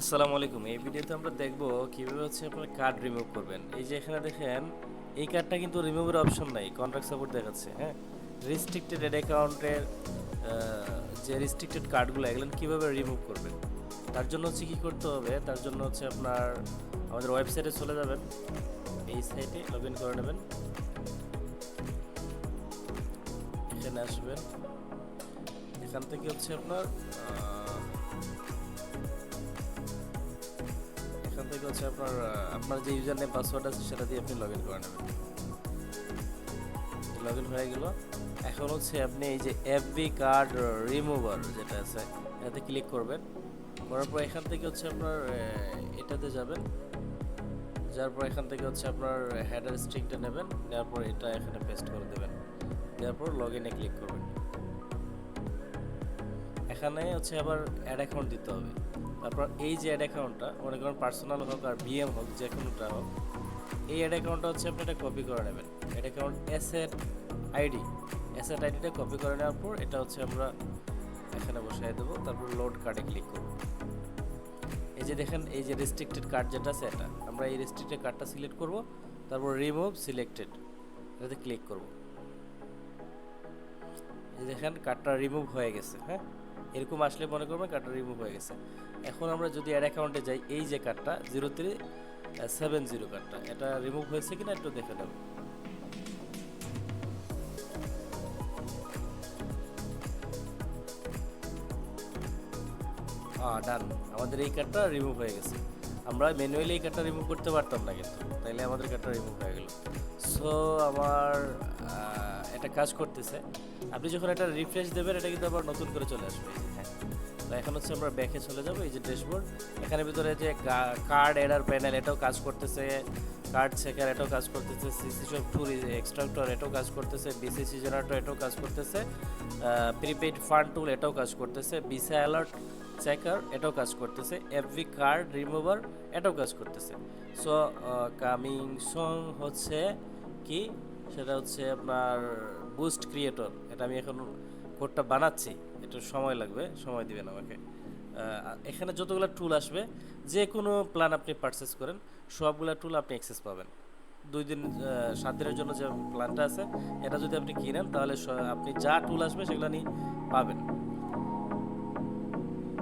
আসসালামু আলাইকুম। এই ভিডিওতে আমরা দেখব কিভাবে আপনার কার্ড রিমুভ করবেন। এই যে এখানে দেখেন, এই কার্ডটা কিন্তু রিমুভের অপশন নাই, কন্ট্রাক্ট সাপোর্ট দেখাচ্ছে। হ্যাঁ, রেস্ট্রিক্টেড অ্যাকাউন্টের যে রেস্ট্রিক্টেড কার্ডগুলো এগুলো কিভাবে রিমুভ করবেন, তার জন্য কি করতে হবে। তার জন্য আপনার আমাদের ওয়েবসাইটে চলে যাবেন, এই সাইটে লগ ইন করে নেবেন, এখানে আসবেন। এখান থেকে আপনার এখান থেকে আপনার যে ইউজার নেম পাসওয়ার্ড আছে সেটা দিয়ে আপনি লগ ইন করে নেবেন। লগ ইন হয়ে গেল। এখন আপনি এই যে এফবি কার্ড রিমুভার যেটা আছে এটাতে ক্লিক করবেন। করার পর এখান থেকে আপনার এটাতে যাবেন, যার পর এখান থেকে আপনার হেডার স্ট্রিংটা নেবেন, নেওয়ার পর এটা এখানে পেস্ট করে দেবেন, দেওয়ার পর লগ ইনে ক্লিক করবেন। এখানে আবার অ্যাড অ্যাকাউন্ট দিতে হবে। তারপর এই যে অ্যাড অ্যাকাউন্টটা, মনে করেন পার্সোনাল হোক আর বিএম হোক, যে কোনোটা হোক, এই অ্যাড অ্যাকাউন্টটা আপনি এটা কপি করে নেবেন। অ্যাড অ্যাকাউন্ট এসএট আইডিটা কপি করে নেওয়ার পর এটা আমরা এখানে বসাই দেবো। তারপর লোড কার্ডে ক্লিক করব। এই যে দেখেন, এই যে রেস্ট্রিক্টেড কার্ড যেটা আছে এটা আমরা এই রেস্ট্রিক্টেড কার্ডটা সিলেক্ট করব। তারপর রিমুভ সিলেক্টেড এটাতে ক্লিক করব। এই দেখেন কার্ডটা রিমুভ হয়ে গেছে। হ্যাঁ, এরকম আসলে মনে করবেন কার্ডটা রিমুভ হয়ে গেছে। এখন আমরা যদি অ্যাড অ্যাকাউন্টে যাই, এই যে কার্ডটা 0370 কার্ডটা, এটা রিমুভ হয়েছে কিনা একটু দেখে নেব। ডান, আমাদের এই কার্ডটা রিমুভ হয়ে গেছে। আমরা ম্যানুয়ালি এই কার্ডটা রিমুভ করতে পারতাম না, কিন্তু তাইলে আমাদের কার্ডটা রিমুভ হয়ে গেল। সো আমার এটা কাজ করতেছে। আপনি যখন এটা রিফ্রেশ দেবেন, এটা কিন্তু আবার নতুন করে চলে আসবে। হ্যাঁ, তো এখন আমরা ব্যাকে চলে যাব। এই যে ড্যাশবোর্ড, এখানে ভিতরে যে কার্ড এডার প্যানেল এটাও কাজ করতেছে, কার্ড চেকার এটাও কাজ করতেছে, সিসি শপ টুর এক্সট্রাক্টর এটাও কাজ করতেছে, বিসিসি জেনারেটর এটাও কাজ করতেছে, প্রিপেইড ফান্ড টুল এটাও কাজ করতেছে, ভিসা অ্যালার্ট চেকার এটাও কাজ করতেছে, এফভি কার্ড রিমুভার এটাও কাজ করতেছে। সো কামিং সং কি, সেটা আপনার বুস্ট ক্রিয়েটর। এটা আমি এখন কোডটা বানাচ্ছি, একটু সময় লাগবে, সময় দিবেন আমাকে। এখানে যতগুলো টুল আসবে, যে কোনো প্ল্যান আপনি পারচেস করেন, সবগুলো টুল আপনি অ্যাক্সেস পাবেন। 2 দিন 7 দিনের জন্য যে প্ল্যানটা আছে, এটা যদি আপনি কিনেন তাহলে আপনি যা টুল আসবে সেগুলো নিয়ে পাবেন।